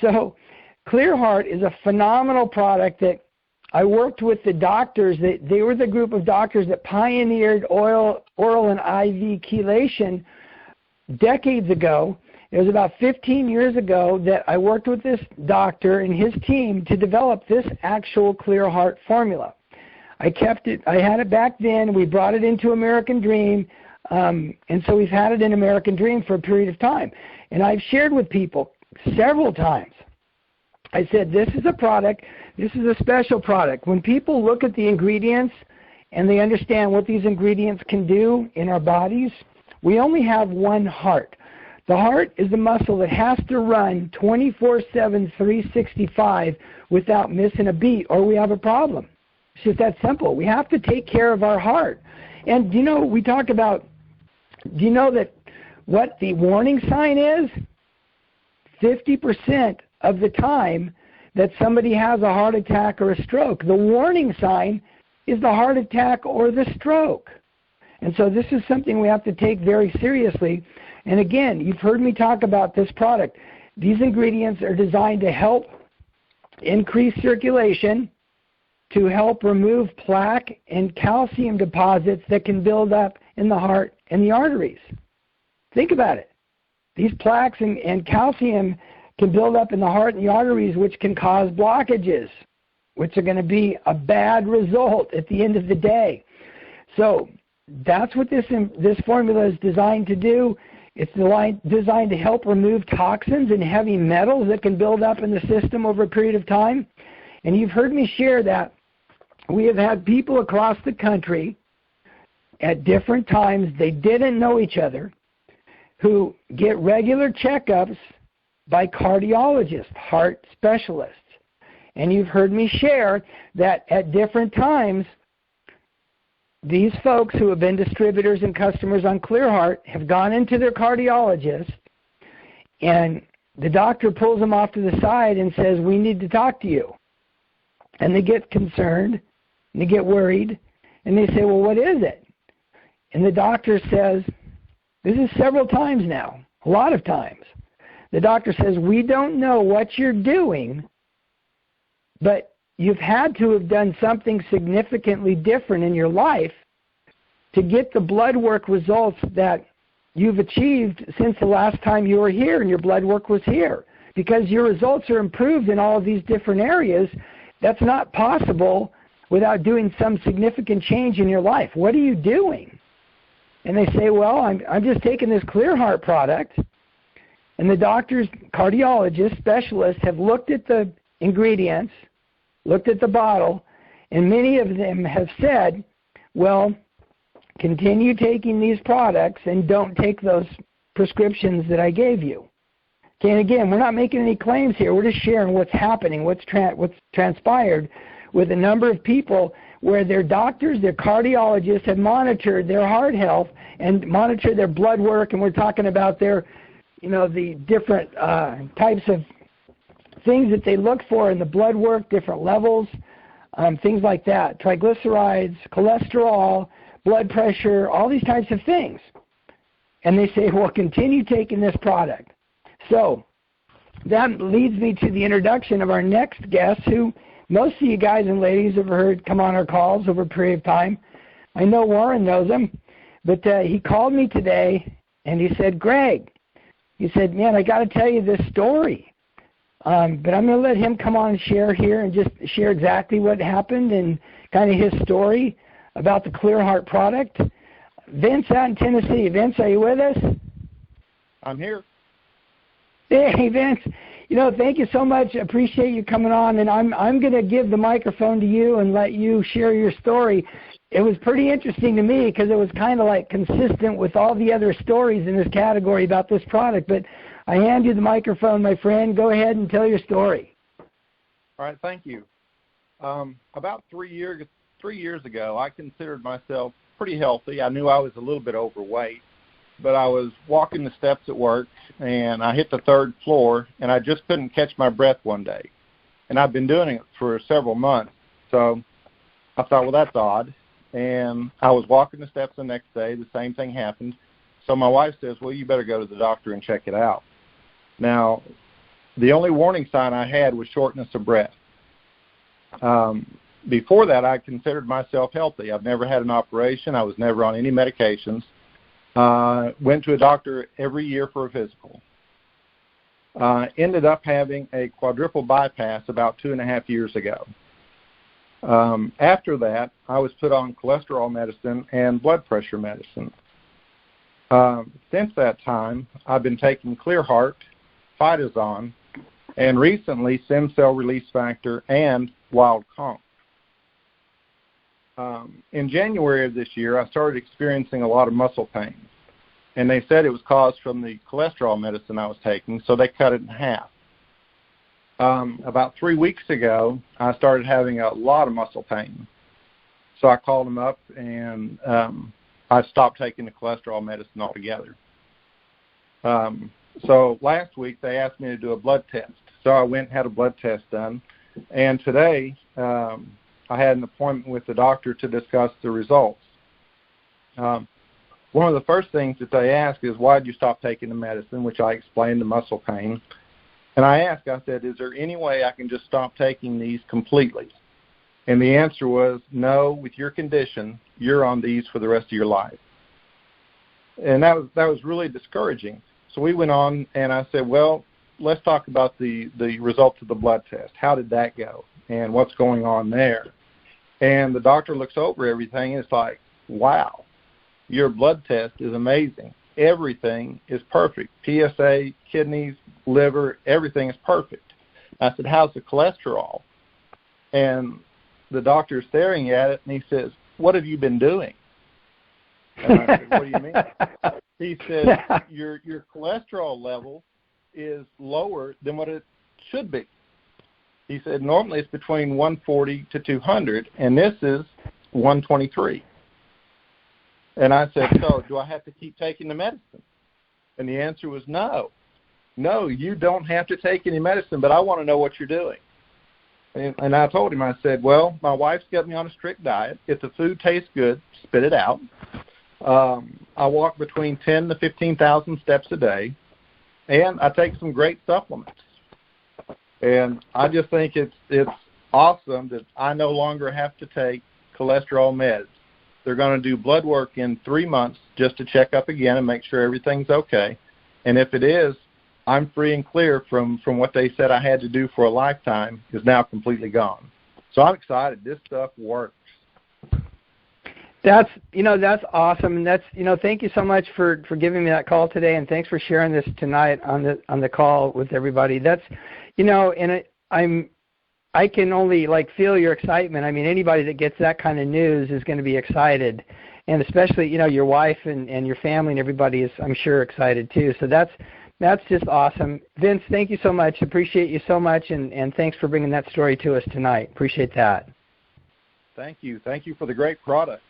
So ClearHeart is a phenomenal product that I worked with the doctors. They were the group of doctors that pioneered oral and IV chelation decades ago. It was about 15 years ago that I worked with this doctor and his team to develop this actual ClearHeart formula. I kept it. I had it back then. We brought it into American Dream, and so we've had it in American Dream for a period of time. And I've shared with people several times. I said, this is a product, this is a special product. When people look at the ingredients and they understand what these ingredients can do in our bodies, we only have one heart. The heart is the muscle that has to run 24/7, 365 without missing a beat, or we have a problem. It's just that simple. We have to take care of our heart. And we talk about, do you know that what the warning sign is? 50% of the time that somebody has a heart attack or a stroke, the warning sign is the heart attack or the stroke. And so this is something we have to take very seriously. And again, you've heard me talk about this product. These ingredients are designed to help increase circulation, to help remove plaque and calcium deposits that can build up in the heart and the arteries. Think about it. These plaques and calcium can build up in the heart and the arteries, which can cause blockages, which are going to be a bad result at the end of the day. So that's what this formula is designed to do. It's designed to help remove toxins and heavy metals that can build up in the system over a period of time. And you've heard me share that we have had people across the country at different times, they didn't know each other, who get regular checkups by cardiologists, heart specialists. And you've heard me share that at different times, these folks who have been distributors and customers on ClearHeart have gone into their cardiologist, and the doctor pulls them off to the side and says, we need to talk to you. And they get concerned, and they get worried, and they say, well, what is it? And the doctor says, this is several times now, a lot of times. The doctor says, we don't know what you're doing, but you've had to have done something significantly different in your life to get the blood work results that you've achieved since the last time you were here and your blood work was here. Because your results are improved in all of these different areas, that's not possible without doing some significant change in your life. What are you doing? And they say, well, I'm just taking this ClearHeart product, and the doctors, cardiologists, specialists have looked at the ingredients, looked at the bottle, and many of them have said, well, continue taking these products and don't take those prescriptions that I gave you. Okay, and again, we're not making any claims here. We're just sharing what's happening, what's transpired with a number of people where their doctors, their cardiologists have monitored their heart health and monitored their blood work, and we're talking about their, the different types of things that they look for in the blood work, different levels, things like that, triglycerides, cholesterol, blood pressure, all these types of things. And they say, well, continue taking this product. So that leads me to the introduction of our next guest, who most of you guys and ladies have heard come on our calls over a period of time. I know Warren knows him, but he called me today, and he said, Greg, he said, man, I got to tell you this story. But I'm going to let him come on and share here and just share exactly what happened and kind of his story about the ClearHeart product. Vince out in Tennessee. Vince, are you with us? I'm here. Hey, Vince. Thank you so much. Appreciate you coming on, and I'm going to give the microphone to you and let you share your story. It was pretty interesting to me because it was kind of like consistent with all the other stories in this category about this product. But I hand you the microphone, my friend. Go ahead and tell your story. All right, thank you. About 3 years ago, I considered myself pretty healthy. I knew I was a little bit overweight, but I was walking the steps at work, and I hit the third floor, and I just couldn't catch my breath one day. And I've been doing it for several months. So I thought, well, that's odd. And I was walking the steps the next day. The same thing happened. So my wife says, well, you better go to the doctor and check it out. Now, The only warning sign I had was shortness of breath. Before that, I considered myself healthy. I've never had an operation. I was never on any medications. Went to a doctor every year for a physical. Ended up having a quadruple bypass about 2.5 years ago. After that, I was put on cholesterol medicine and blood pressure medicine. Since that time, I've been taking ClearHeart, Phytazon, and recently stem cell release factor and Wild Conk. In January of this year, I started experiencing a lot of muscle pain, and they said it was caused from the cholesterol medicine I was taking, so they cut it in half. About 3 weeks ago, I started having a lot of muscle pain, so I called them up, and I stopped taking the cholesterol medicine altogether. So last week, they asked me to do a blood test, so I went and had a blood test done, and today I had an appointment with the doctor to discuss the results. One of the first things that they ask is, why did you stop taking the medicine, which I explained, the muscle pain. And I said, is there any way I can just stop taking these completely? And the answer was, no, with your condition, you're on these for the rest of your life. And that was really discouraging. So we went on, and I said, well, let's talk about the results of the blood test. How did that go? And what's going on there? And the doctor looks over everything, and it's like, wow, your blood test is amazing. Everything is perfect. PSA, kidneys, liver, everything is perfect. I said, how's the cholesterol? And the doctor's staring at it, and he says, what have you been doing? And I said, what do you mean? He said, your cholesterol level is lower than what it should be. He said, normally it's between 140 to 200, and this is 123. And I said, so do I have to keep taking the medicine? And the answer was no. No, you don't have to take any medicine, but I want to know what you're doing. And I told him, I said, well, my wife's got me on a strict diet. If the food tastes good, spit it out. I walk between 10 to 15,000 steps a day, and I take some great supplements. And I just think it's awesome that I no longer have to take cholesterol meds. They're going to do blood work in 3 months just to check up again and make sure everything's okay. And if it is, I'm free and clear from what they said I had to do for a lifetime is now completely gone. So I'm excited. This stuff works. That's awesome. And that's, thank you so much for giving me that call today. And thanks for sharing this tonight on the call with everybody. That's, and I can only feel your excitement. I mean, anybody that gets that kind of news is going to be excited. And especially, your wife and your family and everybody is, I'm sure, excited too. So that's just awesome. Vince, thank you so much. Appreciate you so much. And thanks for bringing that story to us tonight. Appreciate that. Thank you. Thank you for the great product.